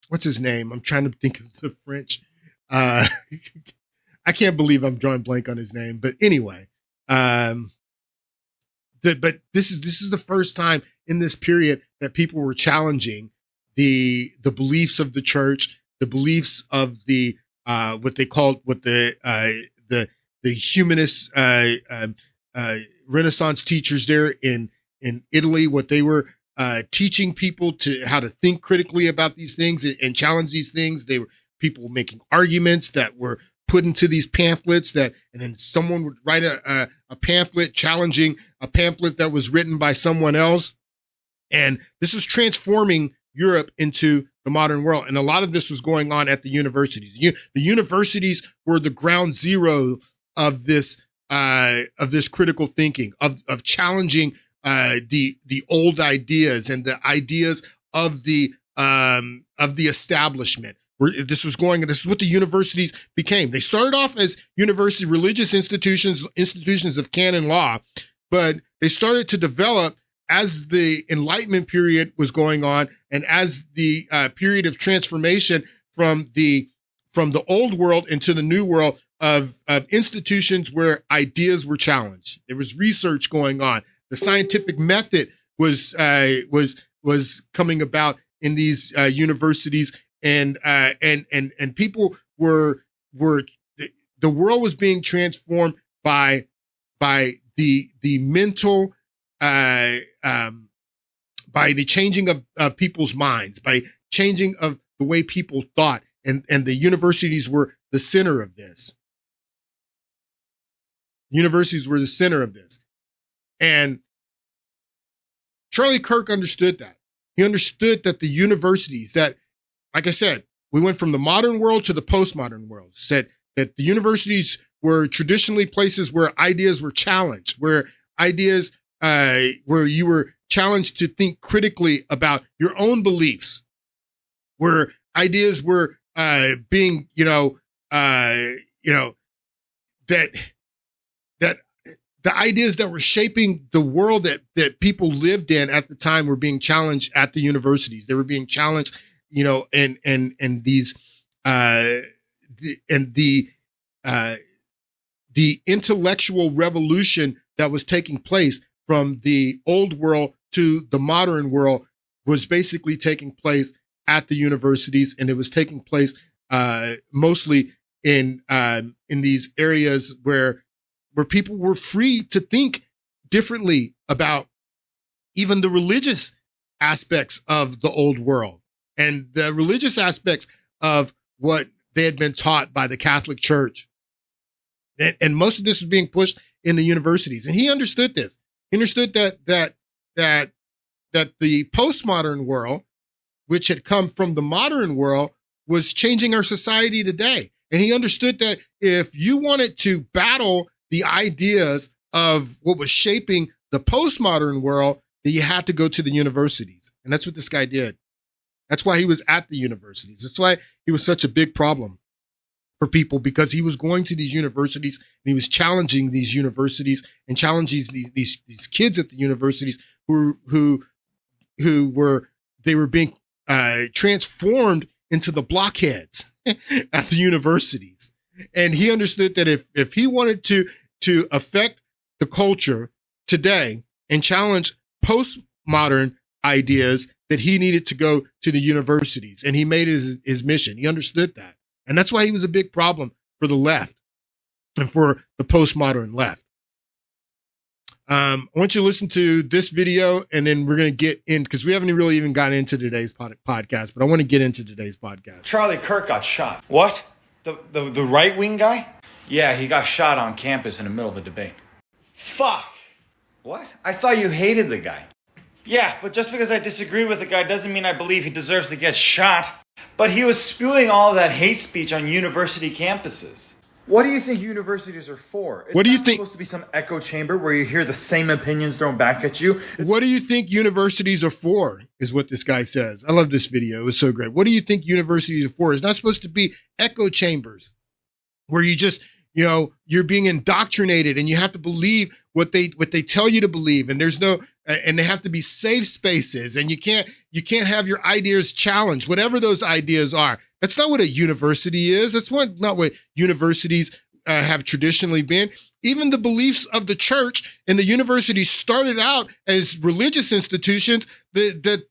What's his name? I'm trying to think of the French. I can't believe I'm drawing blank on his name. But anyway, but this is the first time in this period that people were challenging the beliefs of the church, the beliefs of the humanist Renaissance teachers there in Italy, what they were teaching people to how to think critically about these things and challenge these things. They were people making arguments that were put into these pamphlets and then someone would write a pamphlet challenging a pamphlet that was written by someone else. And this was transforming Europe into the modern world. And a lot of this was going on at the universities. The universities were the ground zero of this critical thinking, of challenging the old ideas and the ideas of the establishment. This is what the universities became. They started off as religious institutions of canon law, but they started to develop as the Enlightenment period was going on, and as the period of transformation from the old world into the new world of institutions where ideas were challenged. There was research going on. The scientific method was coming about in these universities, and people were the world was being transformed by the mental, by the changing of people's minds, by changing of the way people thought, and the universities were the center of this. Universities were the center of this. And Charlie Kirk understood that. He understood that the universities, that, like I said, we went from the modern world to the postmodern world, said that the universities were traditionally places where ideas were challenged, where ideas, where you were challenged to think critically about your own beliefs, where ideas were being, that the ideas that were shaping the world that people lived in at the time were being challenged at the universities. They were being challenged, and these, the intellectual revolution that was taking place from the old world to the modern world was basically taking place at the universities, and it was taking place mostly in these areas where people were free to think differently about even the religious aspects of the old world and the religious aspects of what they had been taught by the Catholic Church. And most of this was being pushed in the universities. And he understood this. He understood that the postmodern world, which had come from the modern world, was changing our society today. And he understood that if you wanted to battle the ideas of what was shaping the postmodern world, that you had to go to the universities. And that's what this guy did. That's why he was at the universities. That's why he was such a big problem for people because he was going to these universities and he was challenging these universities and challenging these kids at the universities who were being transformed into the blockheads at the universities. And he understood that if he wanted to affect the culture today and challenge postmodern ideas, that he needed to go to the universities, and he made it his mission. He understood that. And that's why he was a big problem for the left and for the postmodern left. I want you to listen to this video, and then we're going to get in, because we haven't really even gotten into today's podcast, but I want to get into today's podcast. Charlie Kirk got shot. What? The right-wing guy? Yeah, he got shot on campus in the middle of a debate. Fuck. What? I thought you hated the guy. Yeah, but just because I disagree with the guy doesn't mean I believe he deserves to get shot. But he was spewing all that hate speech on university campuses. What do you think universities are for? It's what do you not think? Supposed to be some echo chamber where you hear the same opinions thrown back at you. What do you think universities are for? Is what this guy says. I love this video. It was so great. What do you think universities are for? It's not supposed to be echo chambers where you just, you're being indoctrinated and you have to believe what they tell you to believe. And there's no, and they have to be safe spaces, and you can't have your ideas challenged, whatever those ideas are. That's not what a university is. That's not what universities have traditionally been. Even the beliefs of the church and the universities started out as religious institutions. The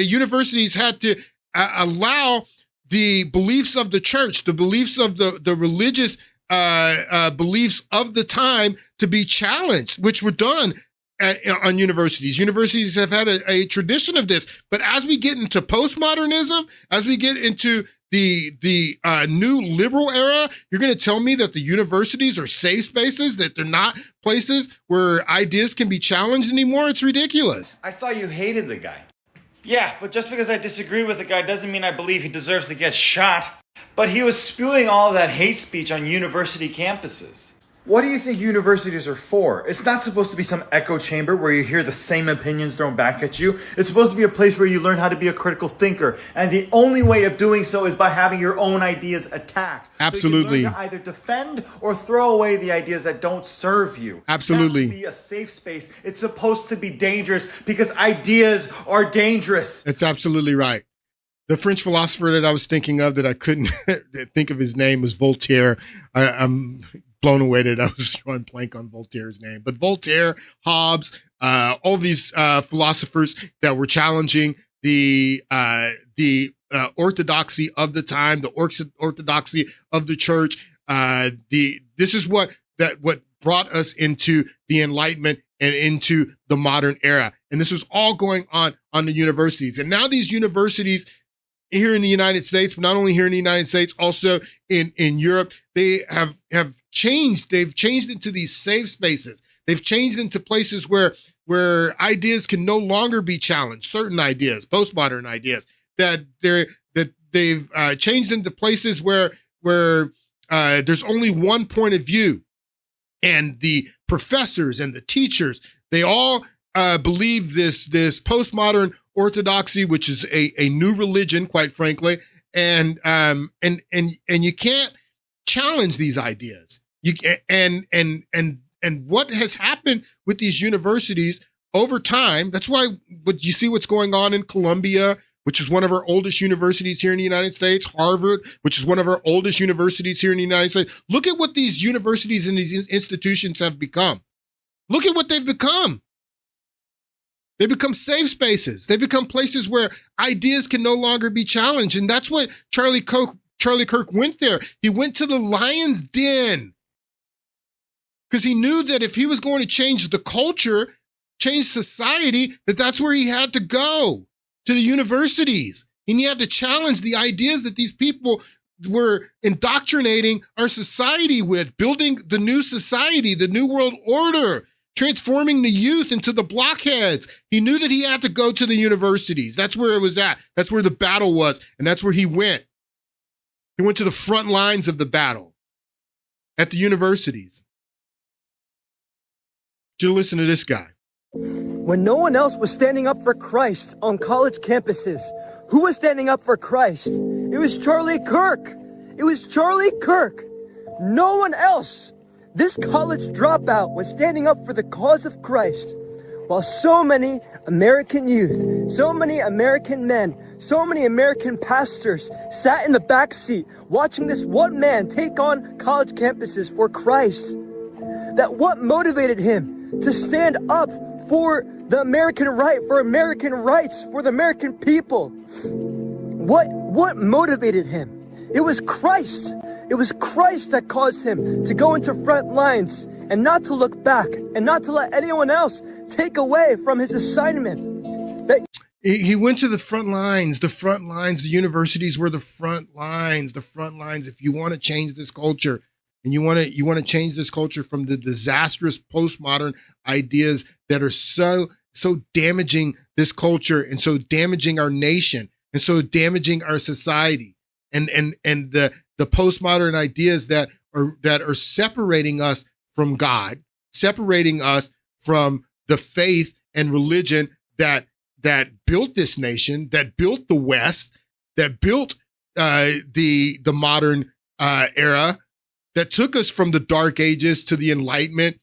universities had to allow the beliefs of the church, the beliefs of the religious beliefs of the time to be challenged, which were done on universities. Universities have had a tradition of this. But as we get into postmodernism, as we get into the new liberal era, you're going to tell me that the universities are safe spaces, that they're not places where ideas can be challenged anymore? It's ridiculous. I thought you hated the guy. Yeah, but just because I disagree with the guy doesn't mean I believe he deserves to get shot. But he was spewing all that hate speech on university campuses. What do you think universities are for? It's not supposed to be some echo chamber where you hear the same opinions thrown back at you. It's supposed to be a place where you learn how to be a critical thinker. And the only way of doing so is by having your own ideas attacked. Absolutely. So you learn to either defend or throw away the ideas that don't serve you. Absolutely. It's not to be a safe space. It's supposed to be dangerous because ideas are dangerous. That's absolutely right. The French philosopher that I was thinking of that I couldn't think of his name was Voltaire. I'm blown away that I was drawing blank on Voltaire's name. But Voltaire, Hobbes, all these philosophers that were challenging the orthodoxy of the time, the orthodoxy of the church. This is what brought us into the Enlightenment and into the modern era. And this was all going on the universities. And now these universities here in the United States, but not only here in the United States, also in Europe, they have changed. They've changed into these safe spaces. They've changed into places where ideas can no longer be challenged. Certain ideas, postmodern ideas, that they've changed into places where there's only one point of view, and the professors and the teachers, they all believe this postmodern orthodoxy, which is a new religion, quite frankly, and you can't challenge these ideas. And what has happened with these universities over time? That's why you see what's going on in Columbia, which is one of our oldest universities here in the United States, Harvard, which is one of our oldest universities here in the United States. Look at what these universities and these institutions have become. Look at what they've become. They become safe spaces. They become places where ideas can no longer be challenged. And that's what Charlie Kirk went there. He went to the lion's den because he knew that if he was going to change the culture, change society, that's where he had to go, to the universities. And he had to challenge the ideas that these people were indoctrinating our society with, building the new society, the new world order, transforming the youth into the blockheads. He knew that he had to go to the universities. That's where it was at. That's where the battle was. And that's where he went. He went to the front lines of the battle at the universities. You listen to this guy. When no one else was standing up for Christ on college campuses, who was standing up for Christ? It was Charlie Kirk. It was Charlie Kirk. No one else. This college dropout was standing up for the cause of Christ, while so many American youth, so many American men, so many American pastors sat in the back seat watching this one man take on college campuses for Christ. That what motivated him to stand up for the American right, for American rights, for the American people? What motivated him? It was Christ. It was Christ that caused him to go into front lines and not to look back and not to let anyone else take away from his assignment. He went to the front lines. The universities were the front lines. If you want to change this culture, and you want to change this culture from the disastrous postmodern ideas that are so damaging this culture and so damaging our nation and so damaging our society, and the postmodern ideas that are separating us from God, separating us from the faith and religion that built this nation, that built the West, that built the modern era, that took us from the Dark Ages to the Enlightenment.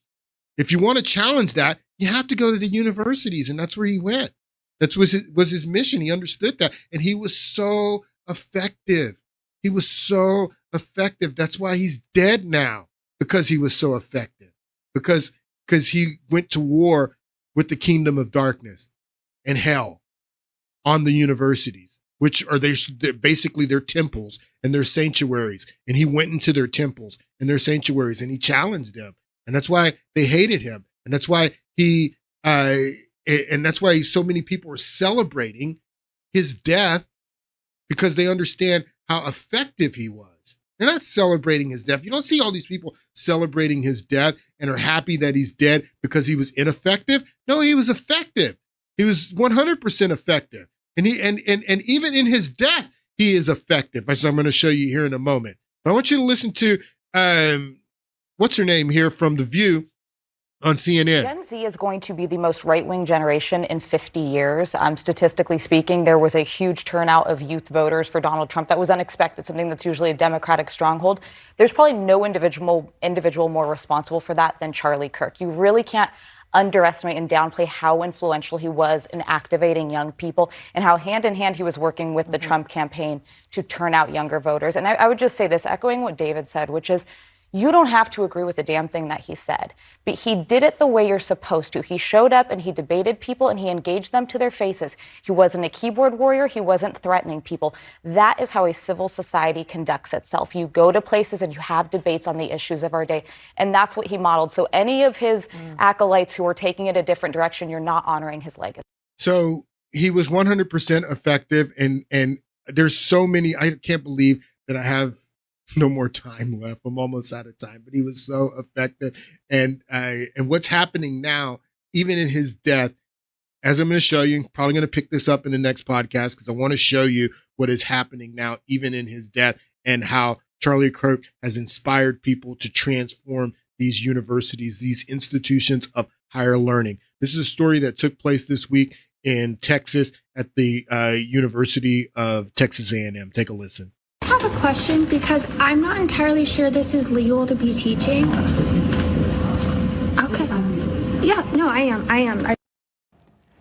If you want to challenge that, you have to go to the universities, and that's where he went. That was his mission. He understood that, and he was so effective. He was so effective. That's why he's dead now, because he was so effective. Because he went to war with the kingdom of darkness and hell on the universities, which are they're basically their temples and their sanctuaries. And he went into their temples and their sanctuaries, and he challenged them. And that's why they hated him. And that's why so many people are celebrating his death, because they understand how effective he was. They're not celebrating his death. You don't see all these people celebrating his death and are happy that he's dead because he was ineffective. No, he was effective. He was 100% effective. And even in his death, he is effective, as I'm going to show you here in a moment. But I want you to listen to, what's her name here from The View on CNN. Gen Z is going to be the most right-wing generation in 50 years. Statistically speaking, there was a huge turnout of youth voters for Donald Trump. That was unexpected, something that's usually a Democratic stronghold. There's probably no individual more responsible for that than Charlie Kirk. You really can't underestimate and downplay how influential he was in activating young people and how hand in hand he was working with the Trump campaign to turn out younger voters. And I would just say this, echoing what David said, which is, you don't have to agree with a damn thing that he said, but he did it the way you're supposed to. He showed up and he debated people and he engaged them to their faces. He wasn't a keyboard warrior. He wasn't threatening people. That is how a civil society conducts itself. You go to places and you have debates on the issues of our day. And that's what he modeled. So any of his acolytes who are taking it a different direction, you're not honoring his legacy. So he was 100% effective. And there's so many, I can't believe that I have no more time left. I'm almost out of time, but he was so effective. And what's happening now, even in his death, as I'm going to show you, I'm probably going to pick this up in the next podcast, because I want to show you what is happening now, even in his death, and how Charlie Kirk has inspired people to transform these universities, these institutions of higher learning. This is a story that took place this week in Texas at the University of Texas A&M. Take a listen. I have a question, because I'm not entirely sure this is legal to be teaching. Okay. Yeah, no, I am.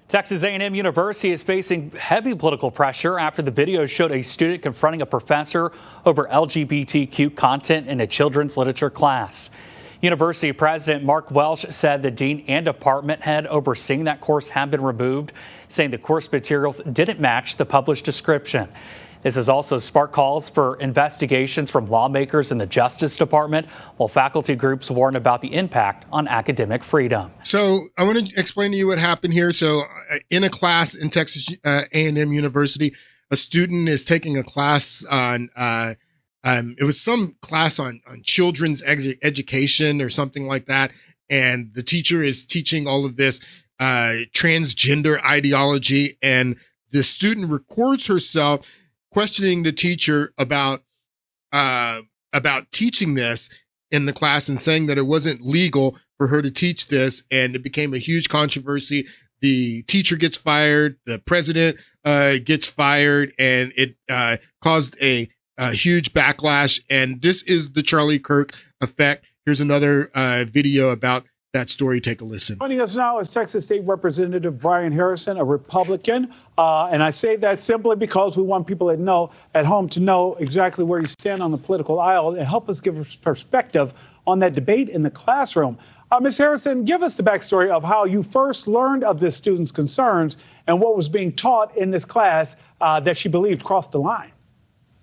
Texas A&M University is facing heavy political pressure after the video showed a student confronting a professor over LGBTQ content in a children's literature class. University President Mark Welsh said the dean and department head overseeing that course have been removed, saying the course materials didn't match the published description. This has also sparked calls for investigations from lawmakers in the Justice Department, while faculty groups warn about the impact on academic freedom. So I want to explain to you what happened here. So in a class in Texas A&M University, a student is taking a class on, it was some class on children's education or something like that. And the teacher is teaching all of this transgender ideology. And the student records herself questioning the teacher about teaching this in the class, and saying that it wasn't legal for her to teach this. And it became a huge controversy. The teacher gets fired, the president gets fired, and it caused a huge backlash. And this is the Charlie Kirk effect. Here's another video about that story. Take a listen. Joining us now is Texas State Representative Brian Harrison, a Republican. And I say that simply because we want people at home to know exactly where you stand on the political aisle and help us give us perspective on that debate in the classroom. Ms. Harrison, give us the backstory of how you first learned of this student's concerns and what was being taught in this class that she believed crossed the line.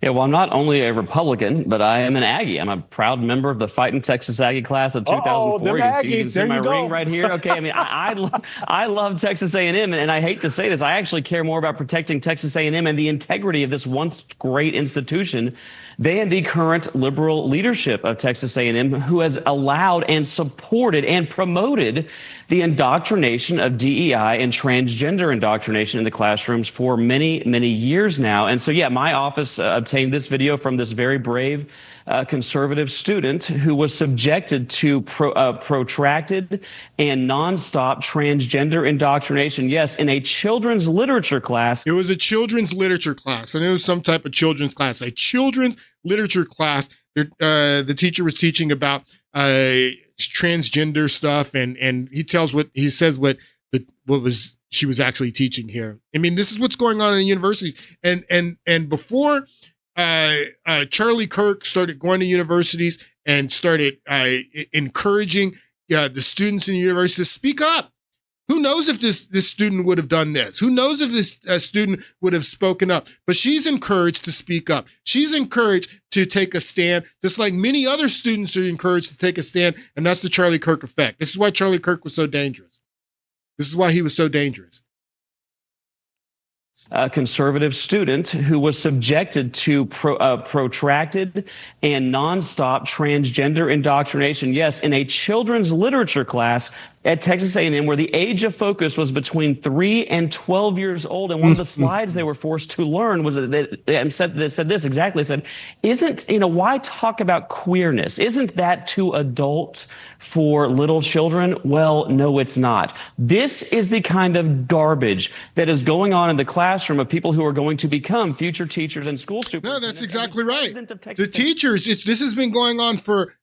Yeah, well, I'm not only a Republican, but I am an Aggie. I'm a proud member of the Fighting Texas Aggie class of 2004. You can see my ring right here. Okay, I mean, I love Texas A&M, and I hate to say this, I actually care more about protecting Texas A&M and the integrity of this once great institution than the current liberal leadership of Texas A&M, who has allowed and supported and promoted the indoctrination of DEI and transgender indoctrination in the classrooms for many, many years now. And so, yeah, my office obtained this video from this very brave conservative student who was subjected to protracted and nonstop transgender indoctrination. Yes, in a children's literature class. It was a children's literature class, and it was some type of children's class, a children's literature class. The teacher was teaching about transgender stuff, and he says what she was actually teaching here. I mean, this is what's going on in universities, and before Charlie Kirk started going to universities and started encouraging the students in universities to speak up. Who knows if this student would have done this? Who knows if this student would have spoken up? But she's encouraged to speak up. She's encouraged to take a stand, just like many other students are encouraged to take a stand, and that's the Charlie Kirk effect. This is why Charlie Kirk was so dangerous. This is why he was so dangerous. A conservative student who was subjected to protracted and nonstop transgender indoctrination. Yes, in a children's literature class at Texas A&M, where the age of focus was between 3 and 12 years old. And one of the slides they were forced to learn was that said this exactly. It said, why talk about queerness? Isn't that too adult for little children? Well, no, it's not. This is the kind of garbage that is going on in the classroom of people who are going to become future teachers and school superintendents. No, that's exactly right. The teachers, this has been going on for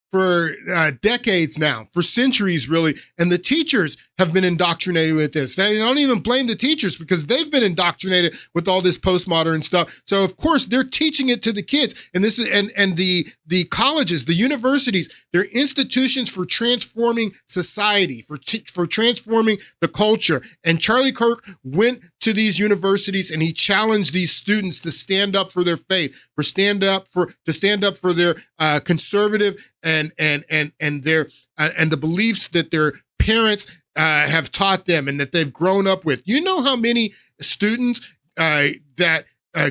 decades now, for centuries, really. And the teachers have been indoctrinated with this. I don't even blame the teachers because they've been indoctrinated with all this postmodern stuff. So of course they're teaching it to the kids. And this is, and the colleges, the universities, they're institutions for transforming society, for transforming the culture. And Charlie Kirk went to these universities and he challenged these students to stand up for their faith, to stand up for their conservative and their and the beliefs that their parents have taught them and that they've grown up with. You know how many students that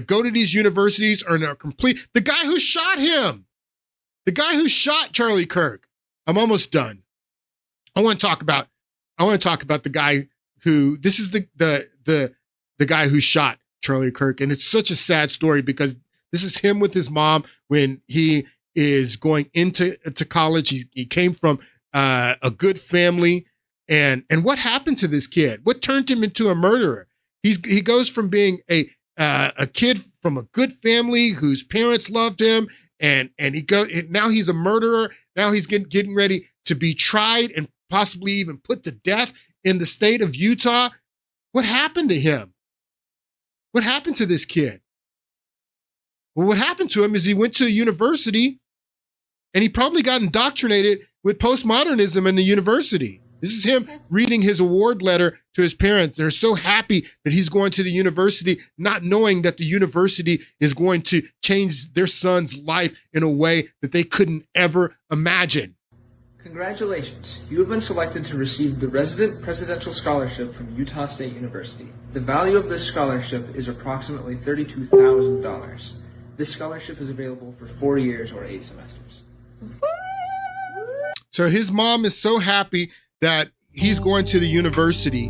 go to these universities are now complete. The guy who shot him, the guy who shot Charlie Kirk. I'm almost done. I want to talk about the guy who. This is the guy who shot Charlie Kirk, and it's such a sad story because this is him with his mom when he is going into college. He came from a good family, and what happened to this kid? What turned him into a murderer? He goes from being a kid from a good family whose parents loved him, and now he's a murderer. Now he's getting ready to be tried and possibly even put to death in the state of Utah. What happened to him? What happened to this kid? Well, what happened to him is he went to a university and he probably got indoctrinated with postmodernism in the university. This is him reading his award letter to his parents. They're so happy that he's going to the university, not knowing that the university is going to change their son's life in a way that they couldn't ever imagine. Congratulations, you have been selected to receive the Resident Presidential Scholarship from Utah State University. The value of this scholarship is approximately $32,000. This scholarship is available for 4 years or 8 semesters. So his mom is so happy that he's going to the university,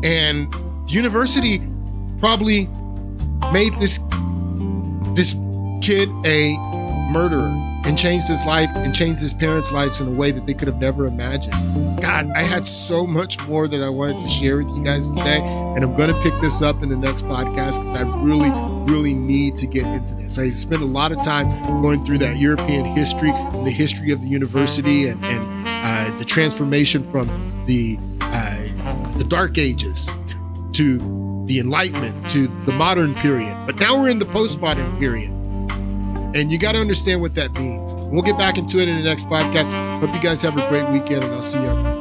and the university probably made this kid a murderer and changed his life and changed his parents' lives in a way that they could have never imagined. God, I had so much more that I wanted to share with you guys today, and I'm going to pick this up in the next podcast because I really really need to get into this. I spent a lot of time going through that European history and the history of the university and the transformation from the Dark Ages to the Enlightenment to the modern period. But now we're in the postmodern period. And you got to understand what that means. We'll get back into it in the next podcast. Hope you guys have a great weekend, and I'll see you.